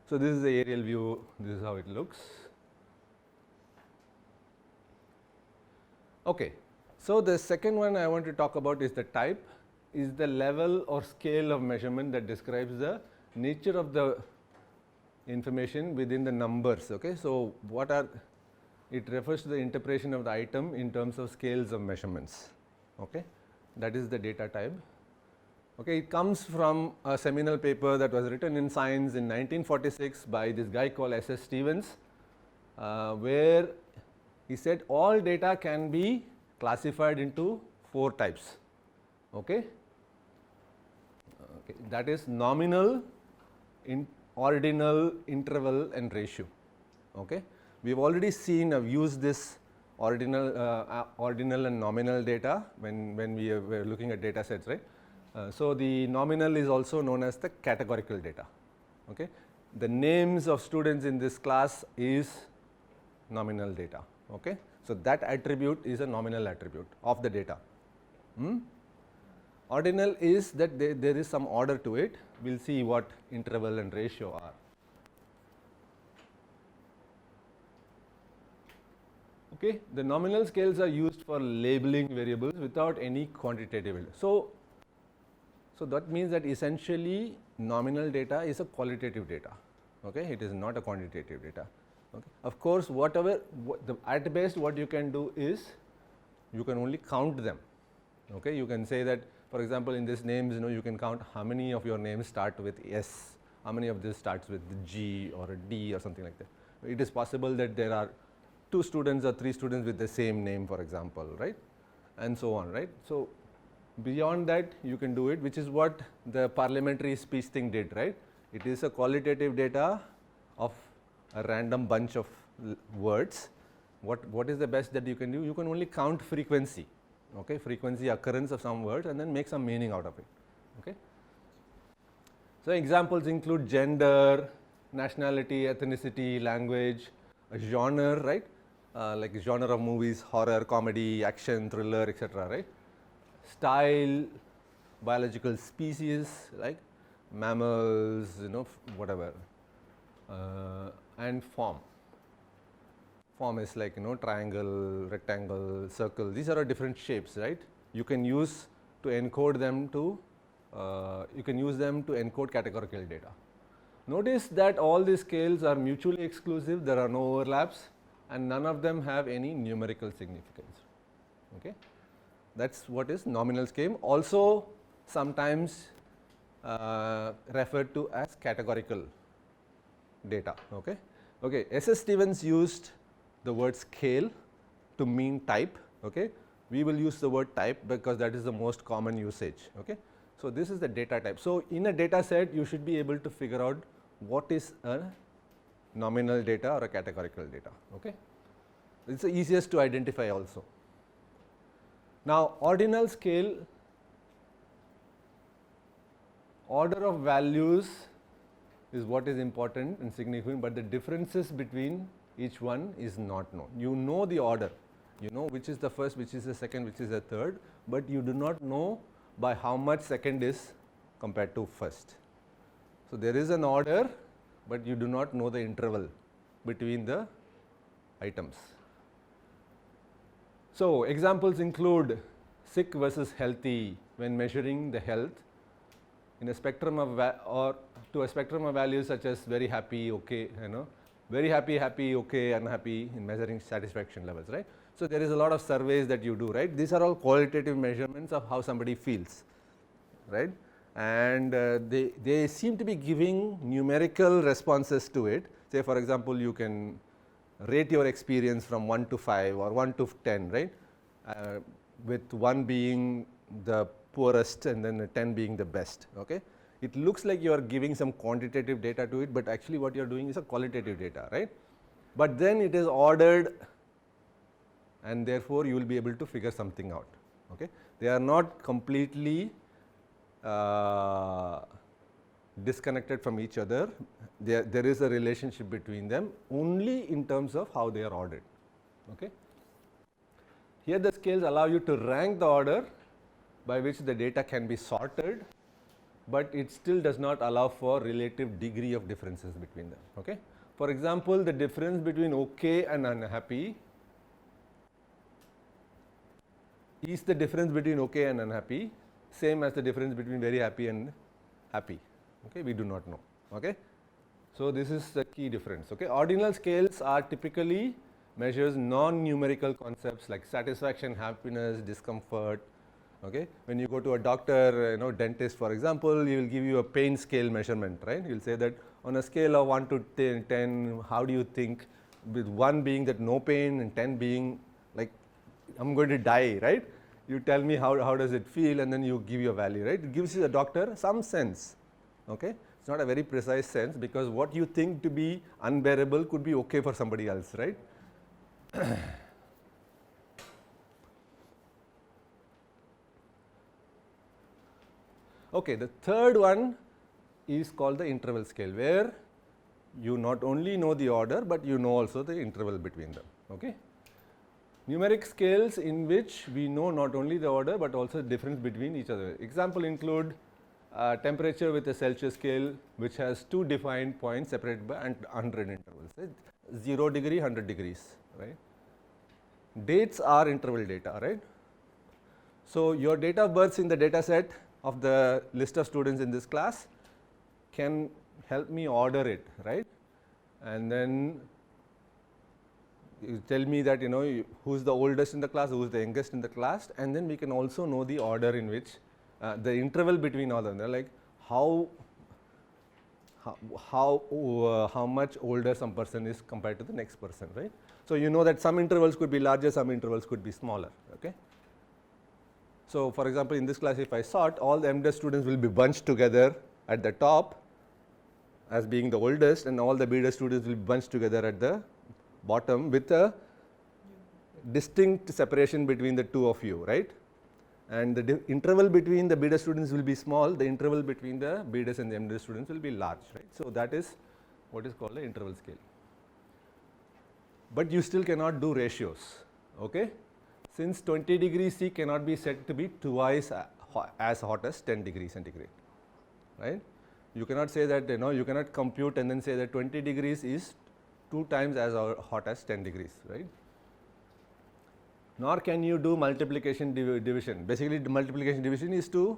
So this is the aerial view, this is how it looks. Okay, so the second one I want to talk about is the type, is the level or scale of measurement that describes the nature of the information within the numbers. Okay, so what are, it refers to the interpretation of the item in terms of scales of measurements. Okay, that is the data type. Okay, it comes from a seminal paper that was written in Science in 1946 by this guy called S.S. Stevens, where he said all data can be classified into 4 types. Okay, that is nominal, ordinal, interval and ratio. Okay, we have already seen, used this ordinal and nominal data when we were looking at data sets, right. So the nominal is also known as the categorical data. Okay, the names of students in this class is nominal data. Okay, so that attribute is a nominal attribute of the data. Ordinal is that there is some order to it. We will see what interval and ratio are. Okay, the nominal scales are used for labeling variables without any quantitative. So that means that essentially nominal data is a qualitative data. Okay, it is not a quantitative data. Okay. Of course, at best what you can do is you can only count them. Okay, you can say that, for example, in these names, you can count how many of your names start with S, how many of this starts with G or a D or something like that. It is possible that there are 2 students or 3 students with the same name, for example, right, and so on, right. So beyond that you can do it, which is what the parliamentary speech thing did, right. It is a qualitative data of a random bunch of words. What is the best that you can do? You can only count frequency. Okay, frequency occurrence of some words and then make some meaning out of it. Okay. So examples include gender, nationality, ethnicity, language, a genre, right, like a genre of movies, horror, comedy, action, thriller, etc., right. Style, biological species like mammals, whatever, and form. Form is like triangle, rectangle, circle. These are different shapes, right. You can use to encode them to encode categorical data. Notice that all these scales are mutually exclusive. There are no overlaps, and none of them have any numerical significance. Okay, that's what is nominal scale. Also, sometimes referred to as categorical data. Okay. Okay. S.S. Stevens used the word scale to mean type. Okay. We will use the word type because that is the most common usage. Okay. So this is the data type. So in a data set, you should be able to figure out what is a nominal data or a categorical data. Okay. It's the easiest to identify also. Now ordinal scale, order of values is what is important and significant, but the differences between each one is not known. You know the order, you know which is the first, which is the second, which is the third, but you do not know by how much second is compared to first. So there is an order, but you do not know the interval between the items. So examples include sick versus healthy when measuring the health in a spectrum of to a spectrum of values such as very happy, okay, very happy, happy, okay, unhappy in measuring satisfaction levels, right. So there is a lot of surveys that you do, right. These are all qualitative measurements of how somebody feels, right, and they seem to be giving numerical responses to it. Say for example, you can rate your experience from 1 to 5 or 1 to 10, right, with 1 being the poorest and then 10 being the best. Okay. It looks like you are giving some quantitative data to it, but actually what you are doing is a qualitative data, right. But then it is ordered and therefore you will be able to figure something out. Okay. They are not completely disconnected from each other. There is a relationship between them only in terms of how they are ordered. Okay. Here the scales allow you to rank the order by which the data can be sorted but it still does not allow for relative degree of differences between them. Okay? For example, the difference between okay and unhappy is the difference between okay and unhappy same as the difference between very happy and happy? Okay? We do not know. Okay? So, this is the key difference. Okay? Ordinal scales are typically measures non-numerical concepts like satisfaction, happiness, discomfort. Okay? When you go to a doctor, dentist for example, he will give you a pain scale measurement, right? He will say that on a scale of 1 to 10, how do you think, with 1 being that no pain and 10 being like I'm going to die, right? You tell me how does it feel, and then you give your value, right? It gives you the doctor some sense. Okay? It's not a very precise sense, because what you think to be unbearable could be okay for somebody else, right? Okay, the third one is called the interval scale, where you not only know the order, but you know also the interval between them. Okay? Numeric scales in which we know not only the order, but also the difference between each other. Example include temperature with a Celsius scale, which has 2 defined points separated by 100 intervals, right? 0 degree, 100 degrees, right? Dates are interval data, right? So, your date of births in the data set of the list of students in this class can help me order it, right? And then you tell me that who's the oldest in the class, who's the youngest in the class, and then we can also know the order in which the interval between all of them, like how much older some person is compared to the next person, right? So, you know that some intervals could be larger, some intervals could be smaller. Okay? So, for example, in this class if I sort, all the MDes students will be bunched together at the top as being the oldest, and all the BDes students will be bunched together at the bottom with a distinct separation between the two of you, right? And the interval between the BDes students will be small, the interval between the BDes and the MDes students will be large, right? So, that is what is called the interval scale. But you still cannot do ratios, okay? Since 20 degrees C cannot be said to be twice as hot as 10 degrees centigrade, right? You cannot say that, you cannot compute and then say that 20 degrees is 2 times as hot as 10 degrees, right? Nor can you do multiplication division. Basically, the multiplication division is to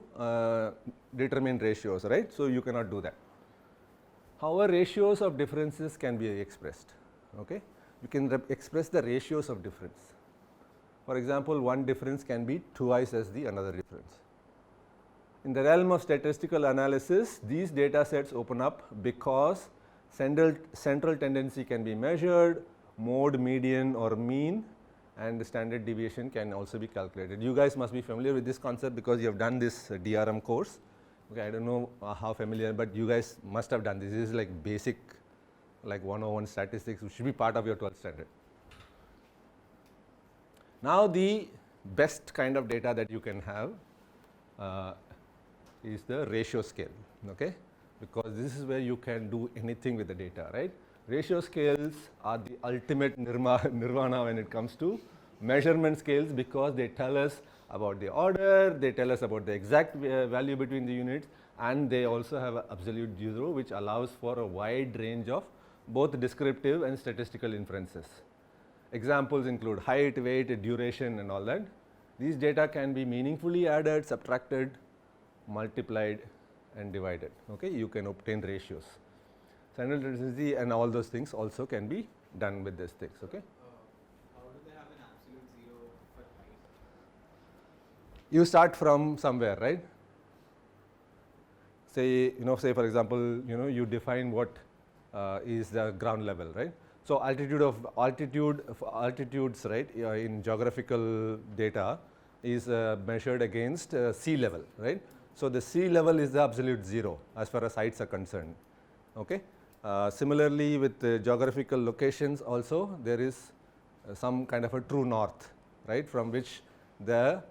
determine ratios, right? So, you cannot do that. However, ratios of differences can be expressed, okay? You can express the ratios of difference. For example, one difference can be twice as the another difference. In the realm of statistical analysis, these data sets open up because central tendency can be measured, mode, median or mean, and the standard deviation can also be calculated. You guys must be familiar with this concept because you have done this DRM course. Okay, I don't know how familiar, but you guys must have done this. This is like basic, like 101 statistics, which should be part of your 12th standard. Now, the best kind of data that you can have is the ratio scale, okay? Because this is where you can do anything with the data, right? Ratio scales are the ultimate nirvana when it comes to measurement scales, because they tell us about the order, they tell us about the exact value between the units, and they also have absolute zero, which allows for a wide range of both descriptive and statistical inferences. Examples include height, weight, duration and all that. These data can be meaningfully added, subtracted, multiplied and divided. Okay? You can obtain ratios. Standard tendency and all those things also can be done with these things. Okay? How do they have an absolute zero for height? You start from somewhere, right? Say, say for example, you define what is the ground level, right? So, altitudes, right, in geographical data is measured against sea level, right? So, the sea level is the absolute zero as far as heights are concerned. Okay? Similarly, with geographical locations also, there is some kind of a true north, right, from which the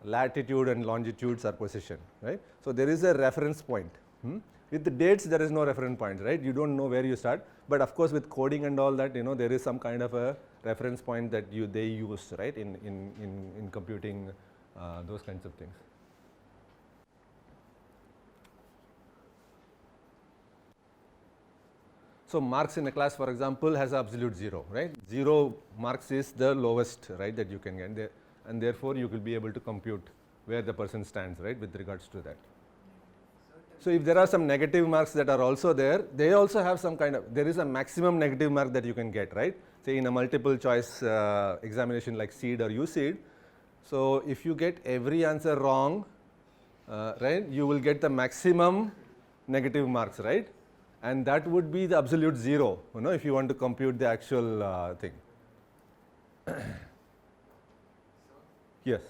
latitude and longitudes are positioned, right. So, there is a reference point. With the dates, there is no reference point, right. You do not know where you start, but of course, with coding and all that, there is some kind of a reference point that they use, right, in computing those kinds of things. So marks in a class, for example, has absolute 0, right? 0 marks is the lowest, right, that you can get there, and therefore you will be able to compute where the person stands, right, with regards to that. So if there are some negative marks that are also there, they also have some kind of, there is a maximum negative mark that you can get, right? Say in a multiple choice examination like SEED or USEED. So if you get every answer wrong, right, you will get the maximum negative marks, right? And that would be the absolute 0, you know, if you want to compute the actual thing. Yes.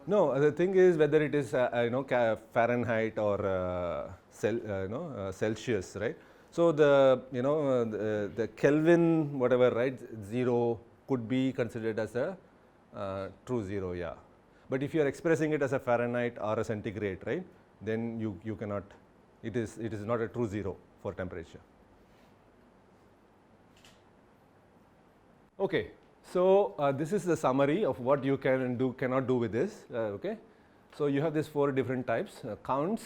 No, the thing is whether it is you know, Fahrenheit or Celsius, right? So the, you know, the Kelvin whatever, right, 0 could be considered as a true 0, yeah. But if you are expressing it as a Fahrenheit or a centigrade, right, then you cannot, it is not a true 0 for temperature. Okay. So this is the summary of what you can and cannot do with this. Okay. So you have these 4 different types. Counts,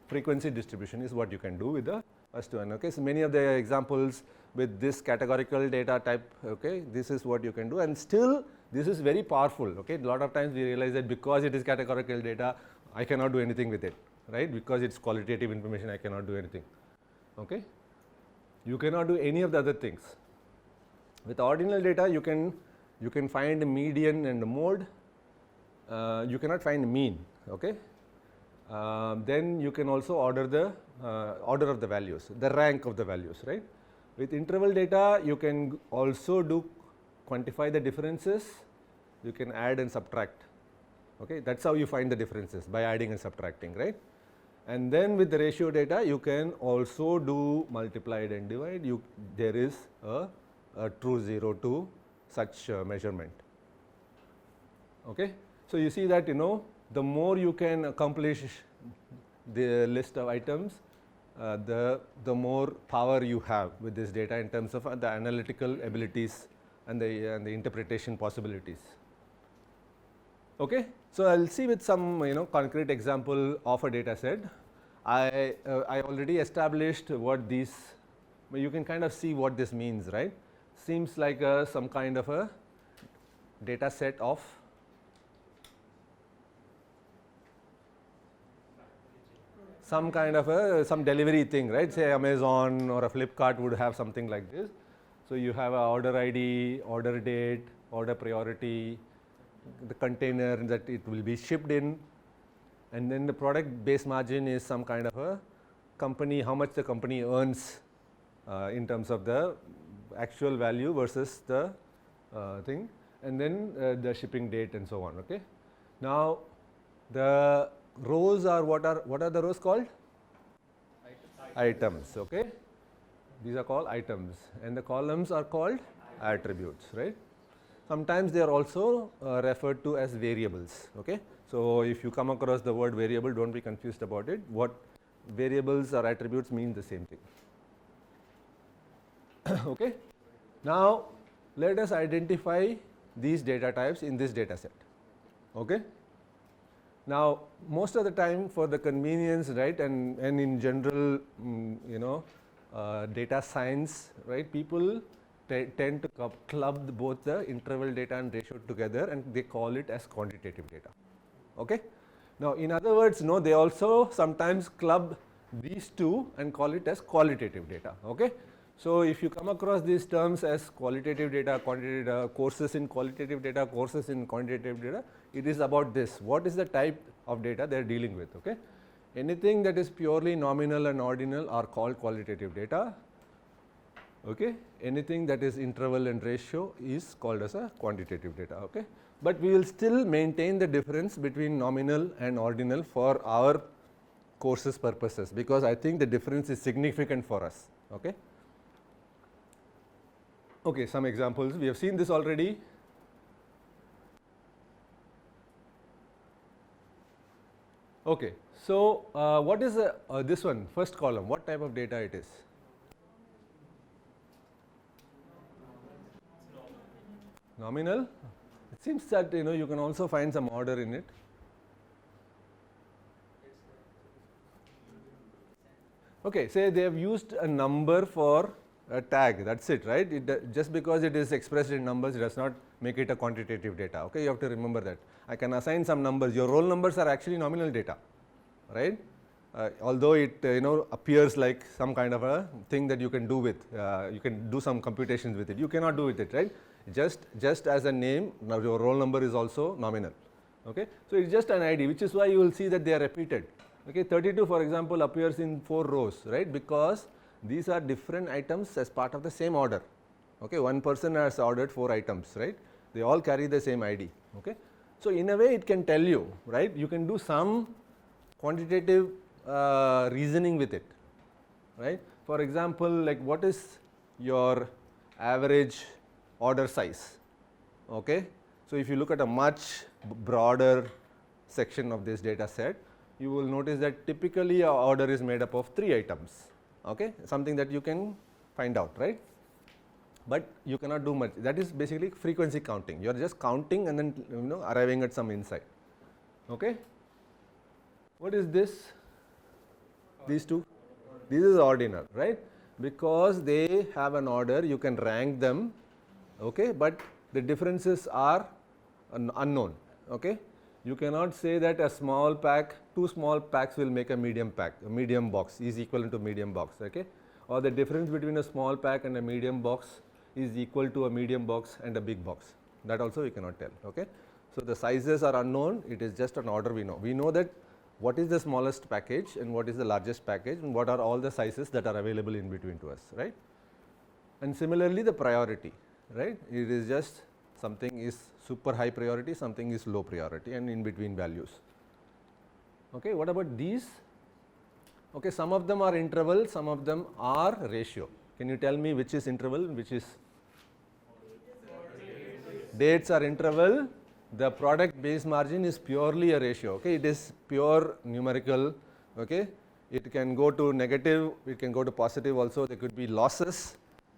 frequency, distribution is what you can do with the first one. Okay. So many of the examples with this categorical data type. Okay. This is what you can do, and still this is very powerful. Okay. A lot of times we realize that because it is categorical data, I cannot do anything with it, right? Because it's qualitative information, I cannot do anything. Okay. You cannot do any of the other things. With ordinal data, you can find a median and a mode. You cannot find mean. Okay. Then you can also order the order of the values, the rank of the values, right? With interval data, you can also quantify the differences. You can add and subtract. Okay, that's how you find the differences, by adding and subtracting, right? And then with the ratio data, you can also do multiplied and divide. There is a true 0 to such measurement. Okay. So you see that, you know, the more you can accomplish the list of items, the more power you have with this data in terms of the analytical abilities and the interpretation possibilities. Okay. So I'll see with some, you know, concrete example of a data set. I already established what these, you can kind of see what this means, right? Seems like some kind of a data set of some kind of some delivery thing, right? Say Amazon or a Flipkart would have something like this. So you have a order ID, order date, order priority, the container that it will be shipped in, and then the product base margin is some kind of a company, how much the company earns in terms of the actual value versus the thing, and then the shipping date and so on. Okay. Now the rows are what are the rows called? Items. Okay. These are called items, and the columns are called attributes, right? Sometimes they are also referred to as variables. Okay. So if you come across the word variable, don't be confused about it. What variables or attributes mean the same thing. Okay. Now let us identify these data types in this data set. Okay. Now most of the time, for the convenience, right, and in general, you know, data science, right, people tend to club both the interval data and ratio together, and they call it as quantitative data. Okay. Now in other words, no, they also sometimes club these two and call it as qualitative data. Okay. So if you come across these terms as qualitative data, quantitative data, courses in qualitative data, courses in quantitative data, it is about this. What is the type of data they are dealing with? Okay. Anything that is purely nominal and ordinal are called qualitative data. Okay. Anything that is interval and ratio is called as a quantitative data. Okay. But we will still maintain the difference between nominal and ordinal for our courses purposes, because I think the difference is significant for us. Okay. Okay, some examples. We have seen this already. Okay. So what is this one, first column? What type of data it is? Nominal. It seems that, you know, you can also find some order in it. Okay, say they have used a number for a tag, that's it, right? Just because it is expressed in numbers, it does not make it a quantitative data. Okay, you have to remember that. I can assign some numbers. Your roll numbers are actually nominal data, right? Although it appears like some kind of a thing that you can do with, you can do some computations with it. You cannot do with it, right? Just as a name, now your roll number is also nominal. Okay, so it's just an ID, which is why you will see that they are repeated. Okay, 32, for example, appears in 4 rows, right? Because these are different items as part of the same order. Okay, one person has ordered 4 items, right? They all carry the same ID. Okay, so in a way it can tell you, right? You can do some quantitative reasoning with it, right? For example, like what is your average order size? Okay, so if you look at a much broader section of this data set, you will notice that typically our order is made up of 3 items. Okay, something that you can find out, right? But you cannot do much. That is basically frequency counting. You are just counting and then arriving at some insight. Okay, what is this? These two, this is ordinal, right? Because they have an order, you can rank them, okay, but the differences are unknown. Okay, you cannot say that a small pack, 2 small packs will make a medium pack, a medium box is equivalent to medium box, okay, or the difference between a small pack and a medium box is equal to a medium box and a big box. That also we cannot tell. Okay, so the sizes are unknown. It is just an order we know. We know that what is the smallest package and what is the largest package and what are all the sizes that are available in between to us, right? And similarly the priority, right? It is just something is super high priority, something is low priority, and in between values. Okay, what about these? Okay, some of them are interval, some of them are ratio. Can you tell me which is interval, which is? Dates are interval. The product base margin is purely a ratio. Okay, it is pure numerical. Okay, it can go to negative, it can go to positive also. There could be losses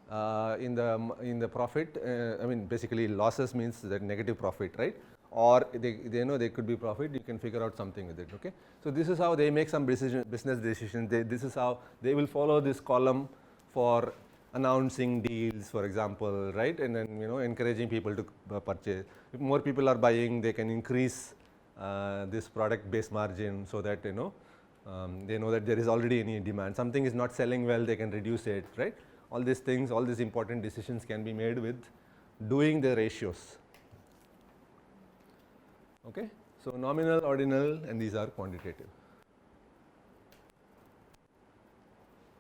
in the profit. I mean, basically losses means that negative profit, right? Or they know there could be profit. You can figure out something with it. Okay, so this is how they make some business decisions. This is how they will follow this column for announcing deals, for example, right? And then encouraging people to purchase. If more people are buying, they can increase this product base margin so that they know that there is already any demand. Something is not selling well, they can reduce it, right? All these things, all these important decisions can be made with doing the ratios. Okay, so nominal, ordinal, and these are quantitative.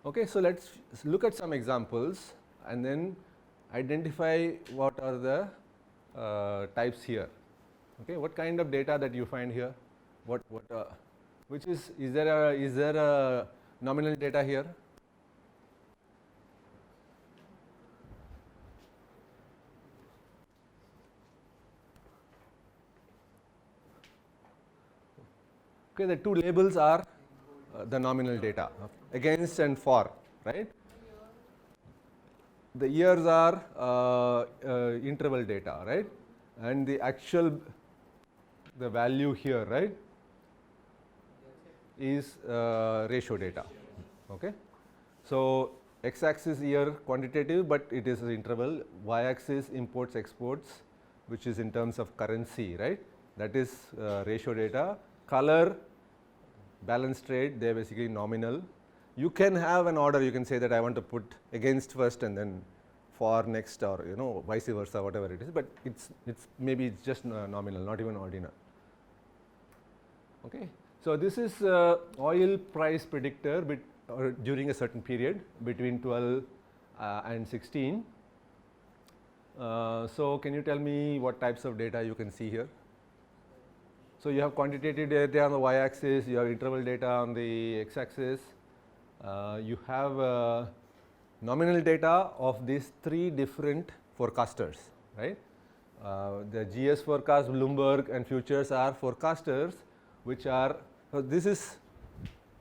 Okay, so let's look at some examples and then identify what are the types here. Okay, what kind of data that you find here? Which is there a nominal data here? Okay, the 2 labels are the nominal data, against and for, right? The years are interval data, right? And the actual, the value here, right, is ratio data. Okay, so x-axis year quantitative, but it is interval. Y-axis imports exports, which is in terms of currency, right? That is ratio data. Color, balance trade, they are basically nominal. You can have an order, you can say that I want to put against first and then for next, or vice versa, whatever it is, but it's maybe it's just nominal, not even ordinal. Okay, so this is oil price predictor during a certain period between 12 and 16. So can you tell me what types of data you can see here? So you have quantitative data on the y-axis, you have interval data on the x-axis, you have nominal data of these 3 different forecasters, right? The GS forecast, Bloomberg, and futures are forecasters, which are, so this is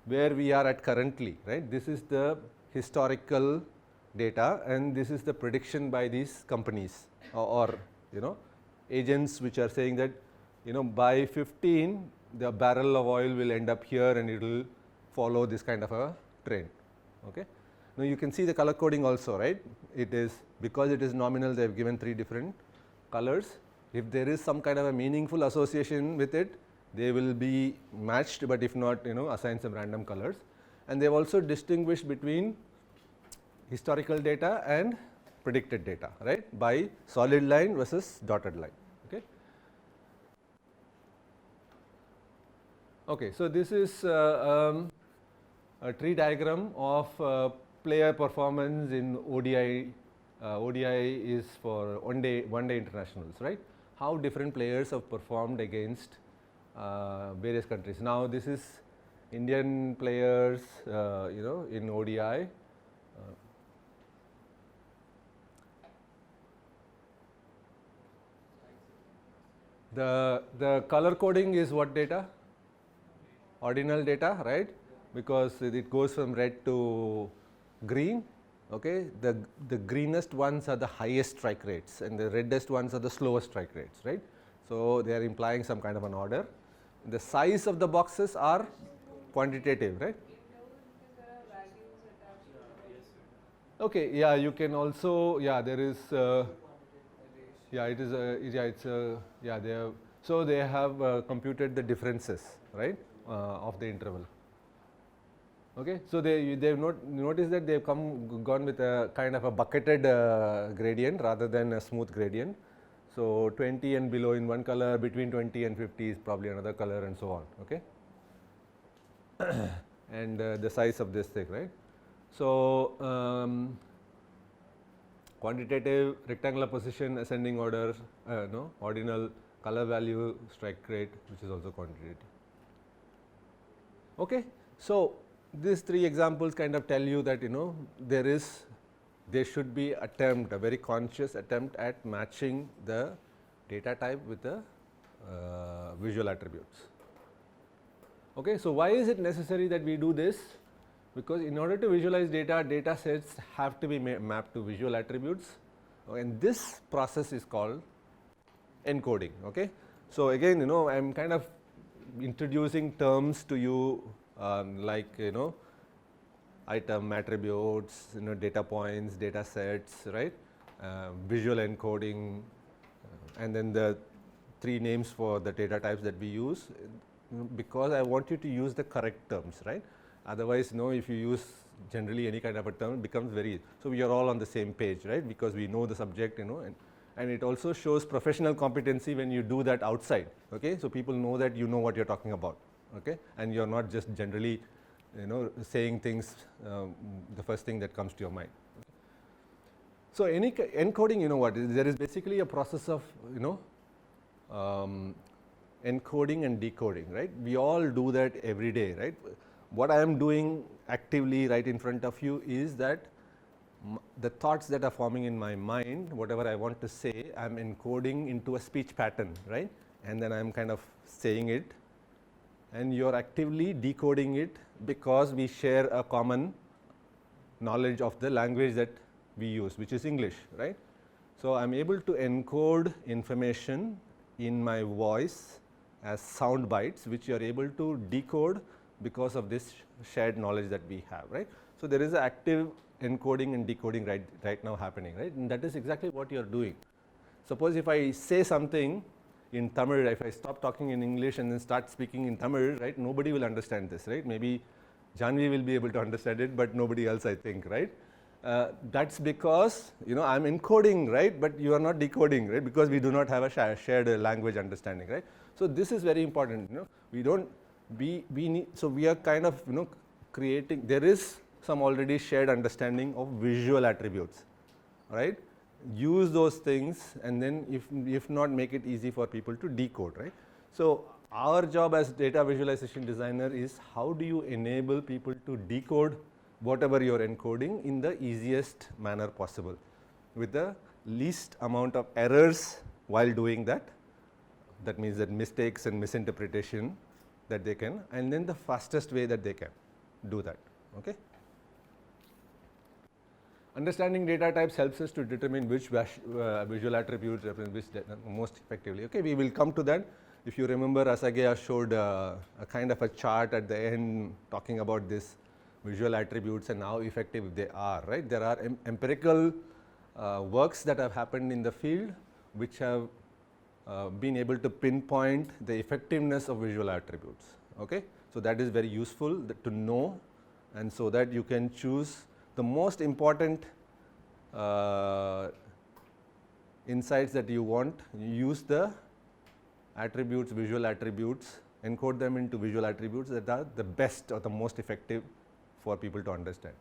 where we are at currently, right? This is the historical data, and this is the prediction by these companies or agents which are saying that by 15 the barrel of oil will end up here and it will follow this kind of a trend. Okay. Now you can see the color coding also, right? It is because it is nominal, they have given 3 different colors. If there is some kind of a meaningful association with it, they will be matched, but if not, assign some random colors. And they have also distinguished between historical data and predicted data, right, by solid line versus dotted line. Okay. Okay, so this is a tree diagram of player performance in ODI. ODI is for one day internationals, right? How different players have performed against various countries. Now this is Indian players, in ODI. The color coding is what data? Ordinal data, right? Because it goes from red to green. Okay, the greenest ones are the highest strike rates, and the reddest ones are the slowest strike rates, right? So they are implying some kind of an order. The size of the boxes are quantitative, right? Okay, yeah, you can also, yeah, there is, yeah, it is, they have, so they have computed the differences, right, of the interval. Okay, so they've noticed that they've gone with a kind of a bucketed gradient rather than a smooth gradient. So 20 and below in one color, between 20 and 50 is probably another color, and so on. Okay, and the size of this thing, right? So quantitative, rectangular position, ascending order, ordinal, color value, strike rate, which is also quantitative. Okay, so these 3 examples kind of tell you that there should be a very conscious attempt at matching the data type with the visual attributes. Okay, so why is it necessary that we do this? Because in order to visualize data sets have to be mapped to visual attributes, and this process is called encoding. Okay, so again, I am kind of introducing terms to you, like item attributes, data points, data sets, right, visual encoding, and then the 3 names for the data types that we use, because I want you to use the correct terms, right? Otherwise, if you use generally any kind of a term, it becomes very, so we are all on the same page, right, because we know the subject, and it also shows professional competency when you do that outside. Okay, so people know that you know what you're talking about. Okay, and you're not just generally, saying things, the first thing that comes to your mind. So any encoding, what there is basically a process of encoding and decoding, right? We all do that every day, right? What I am doing actively right in front of you is that the thoughts that are forming in my mind, whatever I want to say, I am encoding into a speech pattern, right? And then I am kind of saying it, and you are actively decoding it because we share a common knowledge of the language that we use, which is English, right? So I am able to encode information in my voice as sound bites, which you are able to decode because of this shared knowledge that we have, right? So there is an active encoding and decoding right now happening, right? And that is exactly what you are doing. Suppose if I say something in Tamil, if I stop talking in English and then start speaking in Tamil, right, nobody will understand this, right? Maybe Janvi will be able to understand it, but nobody else, I think, right? That's because I'm encoding, right, but you are not decoding, right, because we do not have a shared language understanding, right? So this is very important. We need, so we are kind of creating, there is some already shared understanding of visual attributes, right? Use those things, and then if not, make it easy for people to decode, right? So our job as data visualization designer is how do you enable people to decode whatever you are encoding in the easiest manner possible with the least amount of errors while doing that. That means that mistakes and misinterpretation that they can, and then the fastest way that they can do that. Okay. Understanding data types helps us to determine which visual attributes represent which most effectively. Okay, we will come to that. If you remember, Asagaya showed a kind of a chart at the end talking about this visual attributes and how effective they are, right. There are empirical works that have happened in the field which have been able to pinpoint the effectiveness of visual attributes. Okay. So, that is very useful to know, and so that you can choose the most important insights that you want. You use the attributes, visual attributes, encode them into visual attributes that are the best or the most effective for people to understand.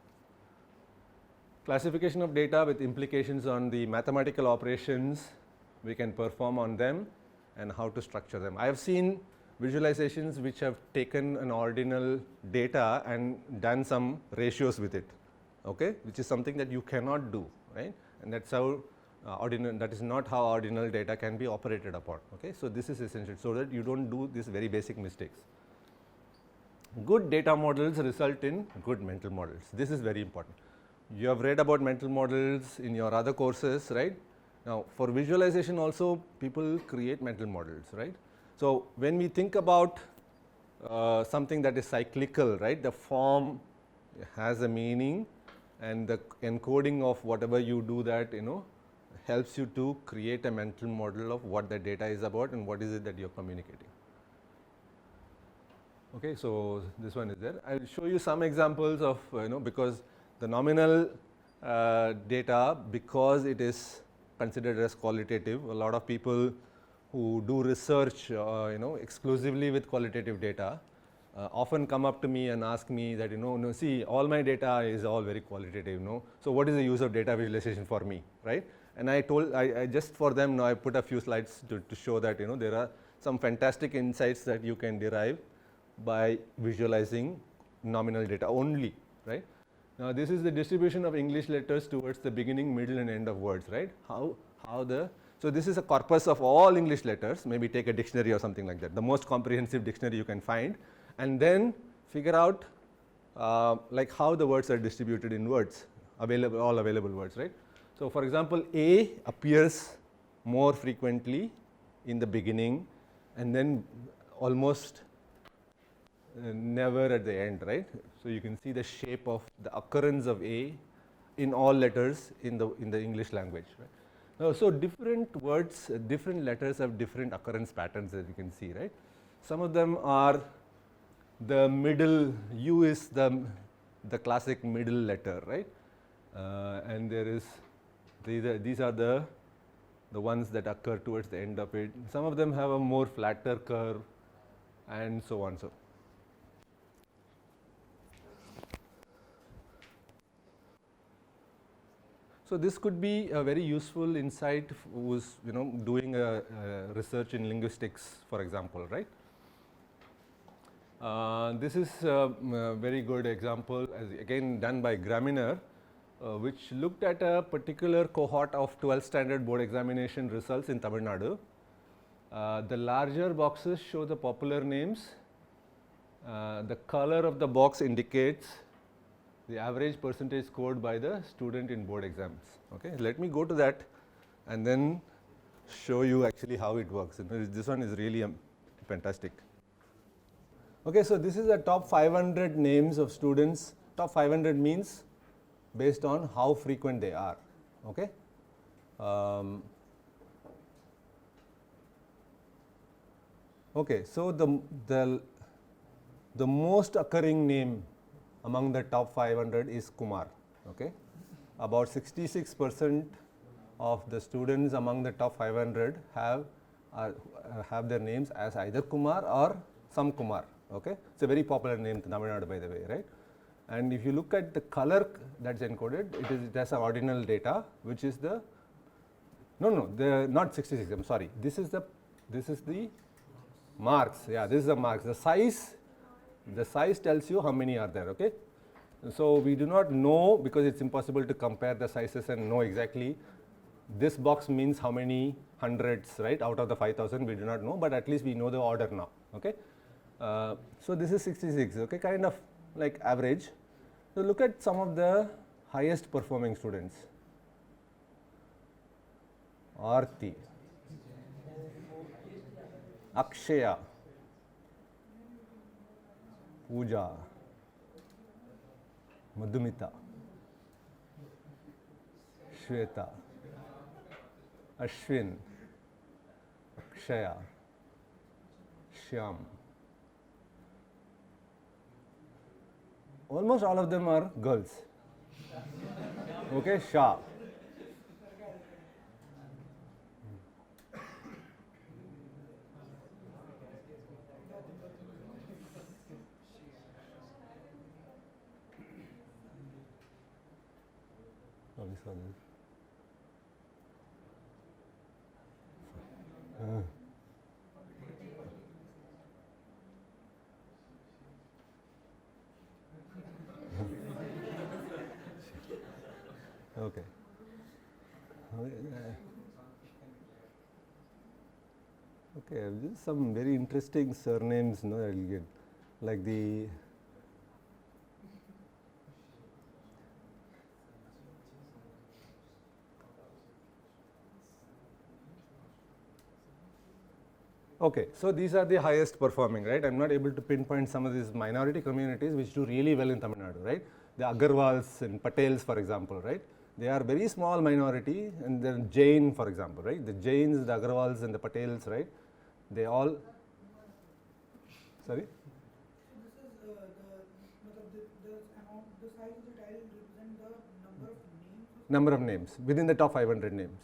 Classification of data with implications on the mathematical operations we can perform on them and how to structure them. I have seen visualizations which have taken an ordinal data and done some ratios with it, okay, which is something that you cannot do, right, and that's how that is not how ordinal data can be operated upon. Okay. So, this is essential so that you don't do these very basic mistakes. Good data models result in good mental models. This is very important. You have read about mental models in your other courses, right. Now, for visualization also people create mental models, right. So, when we think about something that is cyclical, right, the form has a meaning and the encoding of whatever you do that, helps you to create a mental model of what the data is about and what is it that you are communicating. Okay, so this one is there. I will show you some examples of, because the nominal data, because it is considered as qualitative, a lot of people who do research, exclusively with qualitative data, often come up to me and ask me that, see, all my data is all very qualitative, so what is the use of data visualization for me, right? And I told, I just for them, I put a few slides to show that, there are some fantastic insights that you can derive by visualizing nominal data only, right? Now, this is the distribution of English letters towards the beginning, middle and end of words, right? So, this is a corpus of all English letters, maybe take a dictionary or something like that, the most comprehensive dictionary you can find, and then figure out like how the words are distributed in words, all available words, right? So, for example, A appears more frequently in the beginning and then almost never at the end, right. So, you can see the shape of the occurrence of A in all letters in the English language, right. Now, so different words, different letters have different occurrence patterns, as you can see, right. Some of them are the middle, U is the classic middle letter, right, and there is these are the ones that occur towards the end of it. Some of them have a more flatter curve and so on. So, this could be a very useful insight who is doing a research in linguistics, for example, right. This is a very good example, as again done by Graminer, which looked at a particular cohort of 12th standard board examination results in Tamil Nadu. The larger boxes show the popular names. The color of the box indicates the average percentage scored by the student in board exams. Okay, let me go to that and then show you actually how it works. This one is really fantastic. Okay, so this is the top 500 names of students. Top 500 means based on how frequent they are. Okay. Okay, so the most occurring name among the top 500 is Kumar. Okay, about 66% of the students among the top 500 have their names as either Kumar or some Kumar. Okay, it's a very popular name in Tamil Nadu, by the way, right? And if you look at the color that's encoded, it has an ordinal data, which is the not 66. I'm sorry. This is the marks. Yeah, this is the marks. The size tells you how many are there. Okay, so we do not know because it's impossible to compare the sizes and know exactly. This box means how many hundreds, right? Out of the 5,000, we do not know, but at least we know the order now. Okay, so this is 66. Okay, kind of like average. So look at some of the highest performing students. Aarti, Akshaya, Pooja, Madhumita, Shweta, Ashwin, Akshaya, Shyam. Almost all of them are girls. Okay, Shah. Oh, we saw this. Okay. Okay, just some very interesting surnames, no, that you get, like the okay, so these are the highest performing, right? I'm not able to pinpoint some of these minority communities which do really well in Tamil Nadu, right? The Agarwals and Patels, for example, right? They are very small minority, and then Jain, for example, right? The Jains, the Agarwals and the Patels, right? They all, sorry? This is the amount, the size of the tile represent the Number of names within the top 500 names.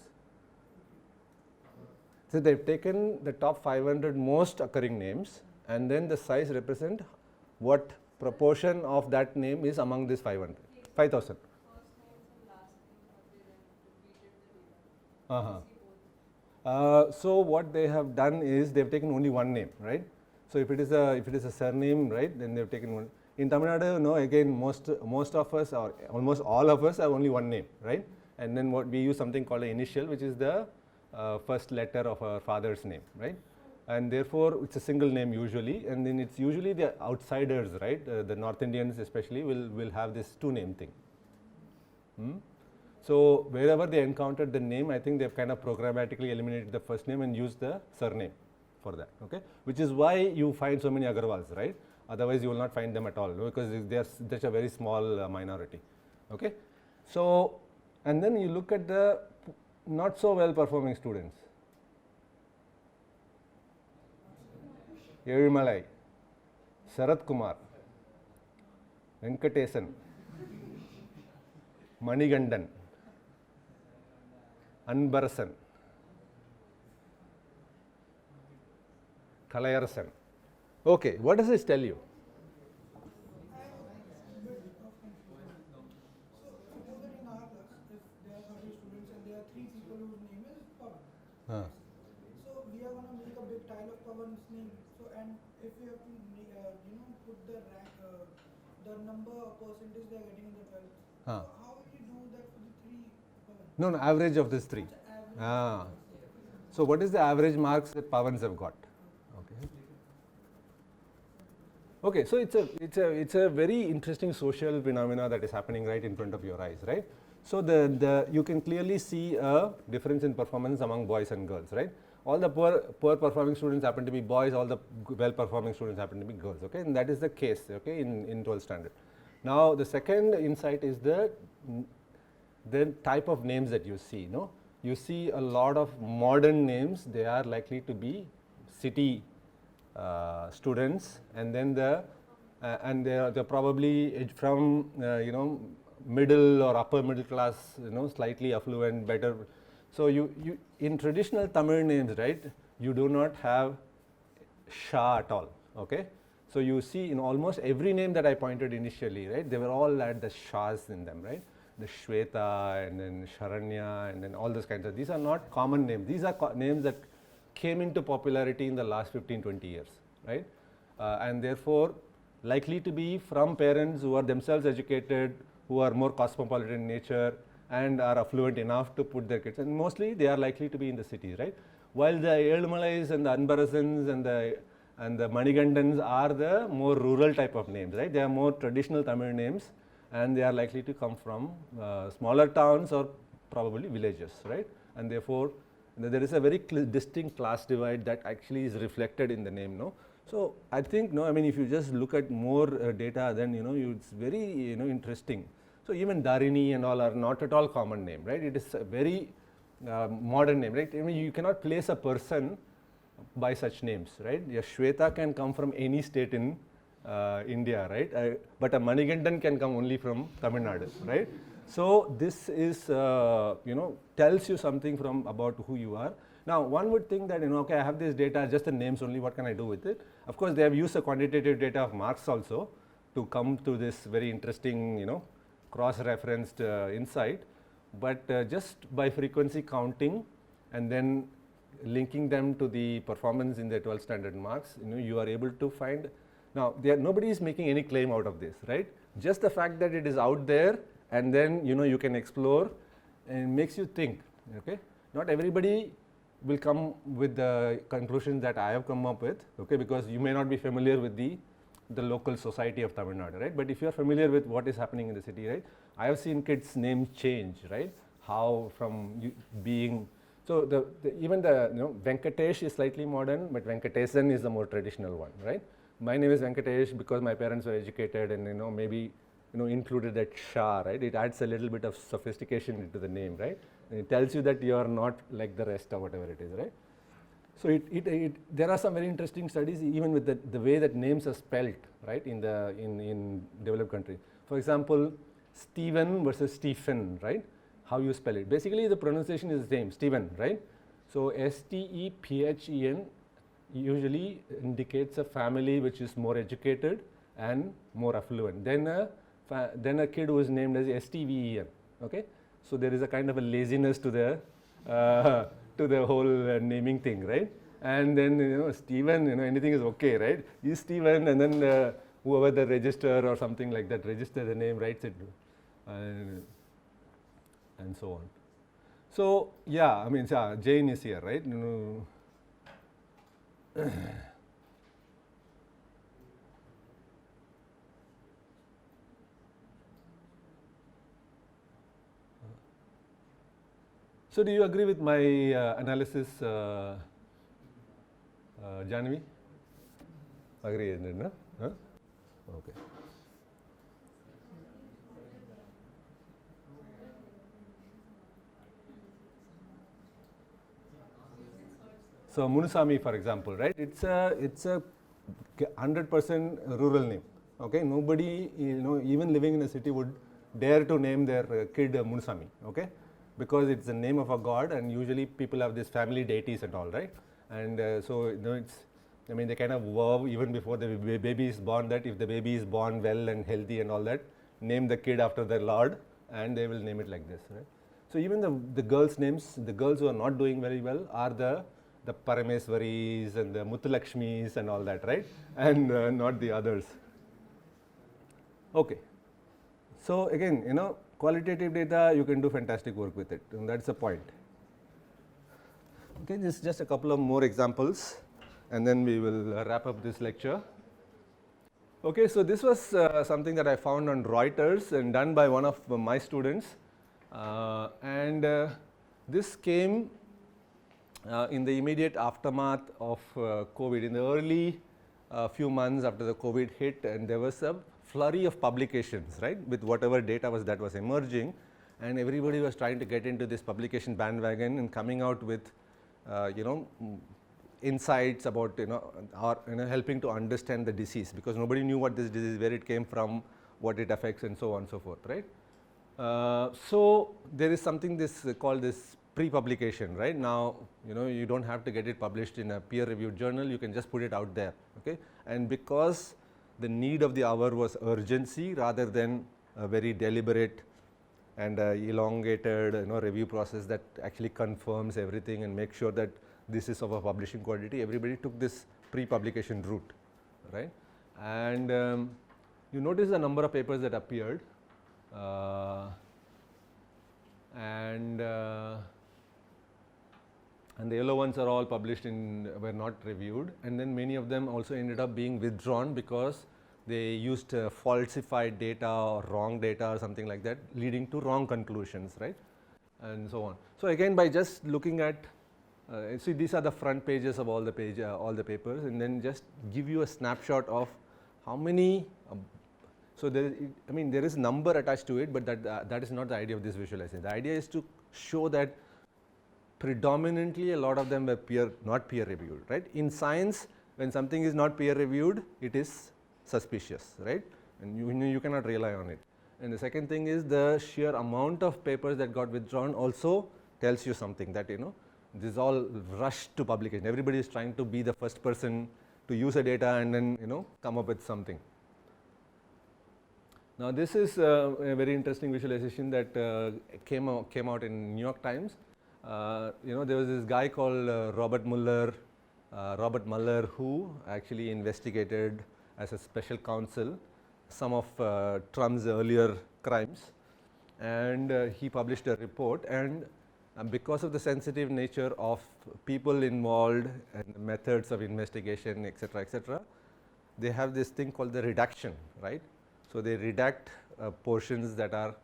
So they've taken the top 500 most occurring names, and then the size represent what proportion of that name is among these 500, 5,000. So what they have done is they've taken only one name, right? So if it is a surname, right, then they've taken one. In Tamil Nadu, no, again, most of us, or almost all of us, have only one name, right? And then what we use something called an initial, which is the first letter of our father's name, right? And therefore it's a single name usually, and then it's usually the outsiders, right? The North Indians especially will have this two-name thing. So wherever they encountered the name, I think they've kind of programmatically eliminated the first name and used the surname for that, okay? Which is why you find so many Agarwals, right? Otherwise you will not find them at all, because they are such a very small minority, okay? So, and then you look at the not so well performing students. Evimalai, Sarath Kumar, Venkatesan, Manigandan, Anbarasan, Kalayarasan. Okay, what does this tell you? So we are going to make a big tile of Pawan's name. So, and if we have to, put the rank, the number of percentage they are getting in the 12. So how will you do that for the 3 Pawan? No, average of these 3. So what is the average marks that Pawans have got? Okay. Okay, so it's a very interesting social phenomena that is happening right in front of your eyes, right? So you can clearly see a difference in performance among boys and girls, right? All the poor performing students happen to be boys, all the well performing students happen to be girls, okay? And that is the case, okay, in 12th standard. Now the second insight is the type of names that you see, no? You see a lot of modern names, they are likely to be city students, and then they're probably from middle or upper middle class, slightly affluent, better. So you in traditional Tamil names, right, you do not have Shah at all, okay? So you see in almost every name that I pointed initially, right, they were all had the Shahs in them, right? The Shweta and then Sharanya and then all those kinds of, these are not common names. These are names that came into popularity in the last 15-20 years, right? And therefore likely to be from parents who are themselves educated, who are more cosmopolitan in nature and are affluent enough to put their kids, and mostly they are likely to be in the cities, right? While the Elumalais and the Anbarasans and the Manigandans are the more rural type of names, right? They are more traditional Tamil names, and they are likely to come from smaller towns or probably villages, right? And therefore There is a very distinct class divide that actually is reflected in the name, no. So I think, no, I mean, if you just look at more data, then it's very interesting. So even Darini and all are not at all common name, right? It is a very modern name, right? I mean, you cannot place a person by such names, right? A Shweta can come from any state in India, right? But a Manigandan can come only from Tamil Nadu, right? So this is, tells you something about who you are. Now, one would think that, okay, I have this data, just the names only, what can I do with it? Of course, they have used the quantitative data of marks also to come to this very interesting, cross-referenced insight. But just by frequency counting and then linking them to the performance in the 12th standard marks, you are able to find. Now, nobody is making any claim out of this, right? Just the fact that it is out there, and then you can explore, and makes you think. Okay, not everybody will come with the conclusions that I have come up with. Okay, because you may not be familiar with the local society of Tamil Nadu, right? But if you are familiar with what is happening in the city, right? I have seen kids' names change, right? How from being so even the Venkatesh is slightly modern, but Venkatesan is the more traditional one, right? My name is Venkatesh because my parents were educated, and maybe included that Shah, right? It adds a little bit of sophistication into the name, right? And it tells you that you are not like the rest or whatever it is, right? So there are some very interesting studies even with the way that names are spelt, right, in developed countries. For example, Stephen versus Stephen, right? How you spell it. Basically, the pronunciation is the same, Stephen, right? So Stephen usually indicates a family which is more educated and more affluent. Then a kid who is named as Steven. Okay, so there is a kind of a laziness to the whole naming thing, right? And then Stephen, anything is okay, right? You Stephen, and then whoever the register or something like that register the name, writes it, and so on. So yeah, I mean, Jane is here, right? So do you agree with my analysis, Janvi? Agree, isn't it? No? Huh? Okay. So Munusami, for example, right? It's a 100% rural name. Okay, nobody even living in a city would dare to name their kid Munusami. Okay, because it's the name of a god, and usually people have these family deities and all, right? And so it's, I mean, they kind of vow even before the baby is born that if the baby is born well and healthy and all that, name the kid after the Lord, and they will name it like this, right? So even the girls' names, the girls who are not doing very well are the Parameswaris and the Muthulakshmis and all that, right? And not the others. Okay. So again, qualitative data, you can do fantastic work with it, and that's the point. Okay, this is just a couple of more examples, and then we will wrap up this lecture. Okay, so this was something that I found on Reuters and done by one of my students, and this came in the immediate aftermath of COVID. In the early few months after the COVID hit, and there was a flurry of publications, right, with whatever data that was emerging, and everybody was trying to get into this publication bandwagon and coming out with insights about or helping to understand the disease, because nobody knew what this disease, where it came from, what it affects, and so on and so forth, right? So there is something called this pre-publication, right? Now you don't have to get it published in a peer-reviewed journal, you can just put it out there, okay? And because the need of the hour was urgency rather than a very deliberate and elongated review process that actually confirms everything and makes sure that this is of a publishing quality, everybody took this pre-publication route, right? And you notice the number of papers that appeared, and the yellow ones are all published were not reviewed, and then many of them also ended up being withdrawn because they used falsified data or wrong data or something like that, leading to wrong conclusions, right, and so on. So again, by just looking at See, these are the front pages of all the papers, and then just give you a snapshot of how many. So there, I mean, there is number attached to it, but that is not the idea of this visualization. The idea is to show that predominantly a lot of them were not peer reviewed, right? In science, when something is not peer reviewed, it is suspicious, right? And you cannot rely on it. And the second thing is the sheer amount of papers that got withdrawn also tells you something, that this is all rushed to publication. Everybody is trying to be the first person to use a data and then come up with something. Now this is a very interesting visualization that came out in New York Times. There was this guy called Robert Mueller, who actually investigated as a special counsel some of Trump's earlier crimes, and he published a report. And because of the sensitive nature of people involved and the methods of investigation, etc., they have this thing called the redaction, right? So they redact portions that are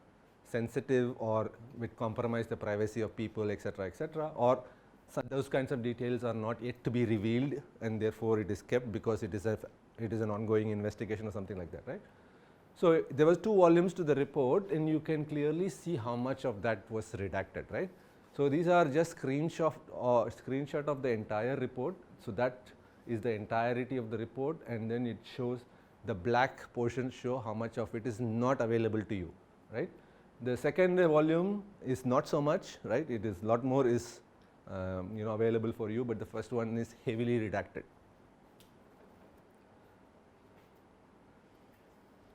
sensitive or which compromise the privacy of people, etc., or those kinds of details are not yet to be revealed, and therefore it is kept because it is an ongoing investigation or something like that, right? So there was 2 volumes to the report, and you can clearly see how much of that was redacted, right? So these are just screenshot of the entire report. So that is the entirety of the report, and then it shows the black portions show how much of it is not available to you, right? The second volume is not so much, right? It is lot more is available for you, but the first one is heavily redacted.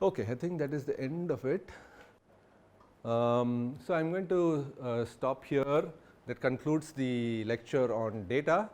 Okay, I think that is the end of it. So I'm going to stop here. That concludes the lecture on data.